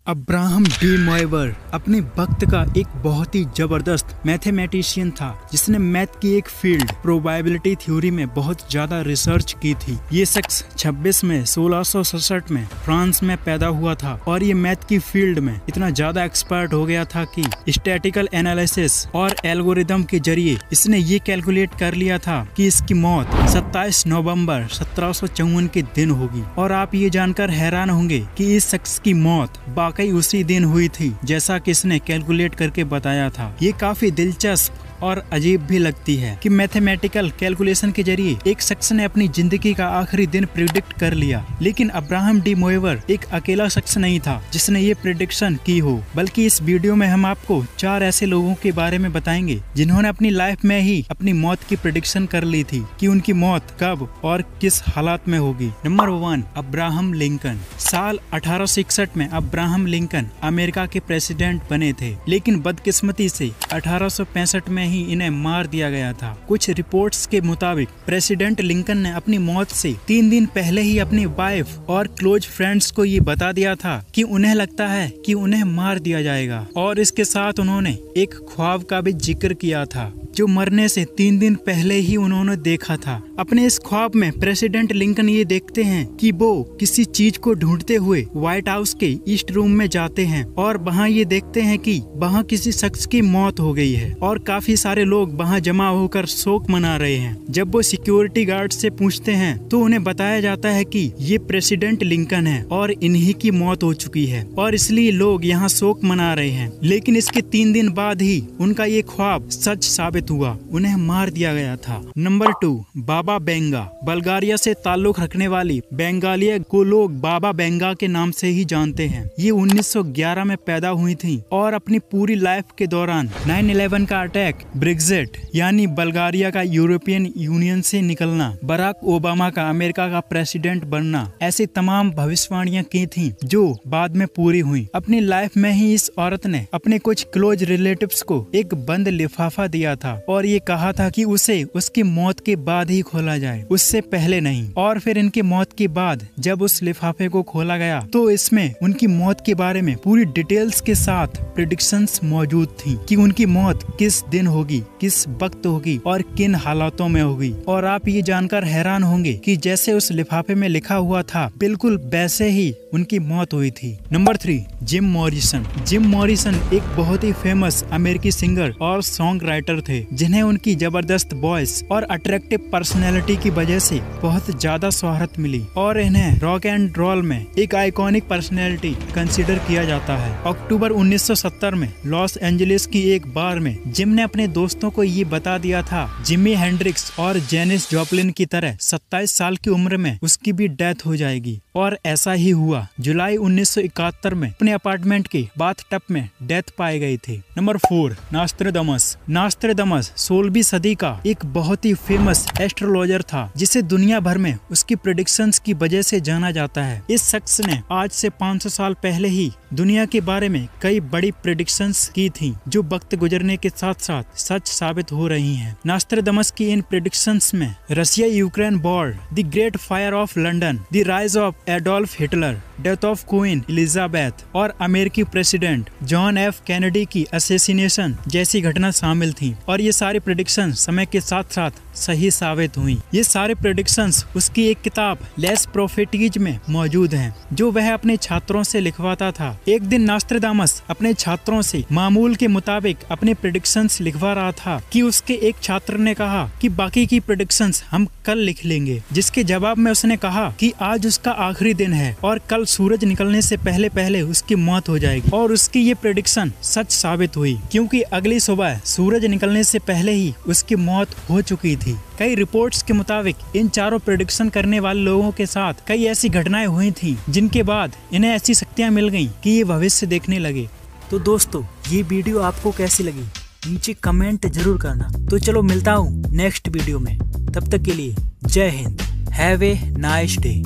Abraham D मोएवर अपने वक्त का एक बहुत ही जबरदस्त मैथमेटिशियन था जिसने मैथ की एक फील्ड प्रोबेबिलिटी थ्योरी में बहुत ज्यादा रिसर्च की थी। ये शख्स 26 मई 1667 में फ्रांस में पैदा हुआ था और ये मैथ की फील्ड में इतना ज्यादा एक्सपर्ट हो गया था कि स्टैटिकल एनालिसिस और एल्गोरिदम के जरिए इसने ये कैलकुलेट कर लिया था कि इसकी मौत 27 नवंबर 1754 के दिन होगी। और आप ये जानकर हैरान होंगे कि इस शख्स की मौत कई उसी दिन हुई थी जैसा कि इसने कैलकुलेट करके बताया था। ये काफी दिलचस्प और अजीब भी लगती है कि मैथमेटिकल कैलकुलेशन के जरिए एक शख्स ने अपनी जिंदगी का आखिरी दिन प्रिडिक्ट कर लिया। लेकिन अब्राहम डी मोएवर एक अकेला शख्स नहीं था जिसने ये प्रिडिक्शन की हो, बल्कि इस वीडियो में हम आपको 4 ऐसे लोगों के बारे में बताएंगे जिन्होंने अपनी लाइफ में ही अपनी मौत की प्रिडिक्शन कर ली थी कि उनकी मौत कब और किस हालात में होगी। Number 1, Abraham Lincoln. साल 1861 में अब्राहम लिंकन अमेरिका के प्रेसिडेंट बने थे, लेकिन बदकिस्मती से 1865 में ही इन्हें मार दिया गया था। कुछ रिपोर्ट्स के मुताबिक प्रेसिडेंट लिंकन ने अपनी मौत से 3 दिन पहले ही अपनी वाइफ और क्लोज फ्रेंड्स को ये बता दिया था कि उन्हें लगता है कि उन्हें मार दिया जाएगा। और इसके साथ उन्होंने एक ख्वाब का भी जिक्र किया था जो मरने से 3 दिन पहले ही उन्होंने देखा था। अपने इस ख्वाब में प्रेसिडेंट लिंकन ये देखते हैं कि वो किसी चीज को ढूंढते हुए व्हाइट हाउस के ईस्ट रूम में जाते हैं और वहाँ ये देखते हैं कि वहाँ किसी शख्स की मौत हो गई है और काफी सारे लोग वहाँ जमा होकर शोक मना रहे हैं। जब वो सिक्योरिटी गार्ड से पूछते हैं तो उन्हें बताया जाता है कि ये प्रेसिडेंट लिंकन है और इन्हीं की मौत हो चुकी है और इसलिए लोग यहाँ शोक मना रहे हैं। लेकिन इसके 3 दिन बाद ही उनका ये ख्वाब सच साबित हुआ, उन्हें मार दिया गया था। नंबर 2, बाबा बेंगा। बल्गारिया से ताल्लुक रखने वाली बेंगालिया को लोग बाबा बेंगा के नाम से ही जानते हैं। ये 1911 में पैदा हुई थी और अपनी पूरी लाइफ के दौरान 9/11 का अटैक, ब्रेक्जिट यानी बल्गारिया का यूरोपियन यूनियन से निकलना, बराक ओबामा का अमेरिका का प्रेसिडेंट बनना, ऐसी तमाम भविष्यवाणियां की थीं जो बाद में पूरी हुई। अपनी लाइफ में ही इस औरत ने अपने कुछ क्लोज रिलेटिव्स को एक बंद लिफाफा दिया था और ये कहा था कि उसे उसकी मौत के बाद ही खोला जाए, उससे पहले नहीं। और फिर इनकी मौत के बाद जब उस लिफाफे को खोला गया तो इसमें उनकी मौत के बारे में पूरी डिटेल्स के साथ प्रेडिक्शंस मौजूद थी कि उनकी मौत किस दिन होगी, किस वक्त होगी और किन हालातों में होगी। और आप ये जानकर हैरान होंगे कि जैसे उस लिफाफे में लिखा हुआ था बिल्कुल वैसे ही उनकी मौत हुई थी। Number 3, Jim Morrison. Jim Morrison एक बहुत ही फेमस अमेरिकी सिंगर और सॉन्ग राइटर थे जिन्हें उनकी जबरदस्त वॉइस और अट्रैक्टिव पर्सनैलिटी की वजह से बहुत ज्यादा शोहरत मिली और इन्हें रॉक एंड रोल में एक आइकॉनिक पर्सनैलिटी कंसीडर किया जाता है। अक्टूबर 1970 में लॉस एंजलिस की एक बार में जिम ने अपने दोस्तों को ये बता दिया था जिमी हेंड्रिक्स और जेनिस जॉपलिन की तरह 27 साल की उम्र में उसकी भी डेथ हो जाएगी। और ऐसा ही हुआ। जुलाई 1971 में अपने अपार्टमेंट के बाथटब में डेथ पाई गई थी। नंबर 4, नास्ट्राडामस। नास्ट्राडामस 16वीं सदी का एक बहुत ही फेमस एस्ट्रोलॉजर था जिसे दुनिया भर में उसकी प्रेडिक्शंस की वजह से जाना जाता है। इस शख्स ने आज से 500 साल पहले ही दुनिया के बारे में कई बड़ी प्रेडिक्शंस की थी जो वक्त गुजरने के साथ साथ सच साबित हो रही हैं। नास्ट्राडामस की इन प्रेडिक्शंस में Russia Ukraine war, the great fire of London, the rise of Adolf Hitler, death of queen Elizabeth और अमेरिकी प्रेसिडेंट जॉन एफ कैनेडी की असैसिनेशन जैसी घटना शामिल थी। और ये सारी प्रेडिक्शन समय के साथ साथ सही साबित हुई। ये सारे प्रेडिक्शंस उसकी एक किताब लेस प्रोफेटीज में मौजूद हैं जो वह अपने छात्रों से लिखवाता था। एक दिन नास्ट्राडामस अपने छात्रों से मामूल के मुताबिक अपने प्रेडिक्शंस लिखवा रहा था कि उसके एक छात्र ने कहा कि बाकी की प्रेडिक्शंस हम कल लिख लेंगे, जिसके जवाब में उसने कहा कि आज उसका आखिरी दिन है और कल सूरज निकलने से पहले पहले उसकी मौत हो जाएगी। और उसकी ये प्रेडिक्शन सच साबित हुई क्योंकि अगली सुबह सूरज निकलने से पहले ही उसकी मौत हो चुकी थी। कई रिपोर्ट्स के मुताबिक इन चारों प्रेडिक्शन करने वाले लोगों के साथ कई ऐसी घटनाएं हुई थी जिनके बाद इन्हें ऐसी शक्तियां मिल गईं कि ये भविष्य देखने लगे। तो दोस्तों, ये वीडियो आपको कैसी लगी नीचे कमेंट जरूर करना। तो चलो मिलता हूँ नेक्स्ट वीडियो में, तब तक के लिए जय Hind, have a nice day.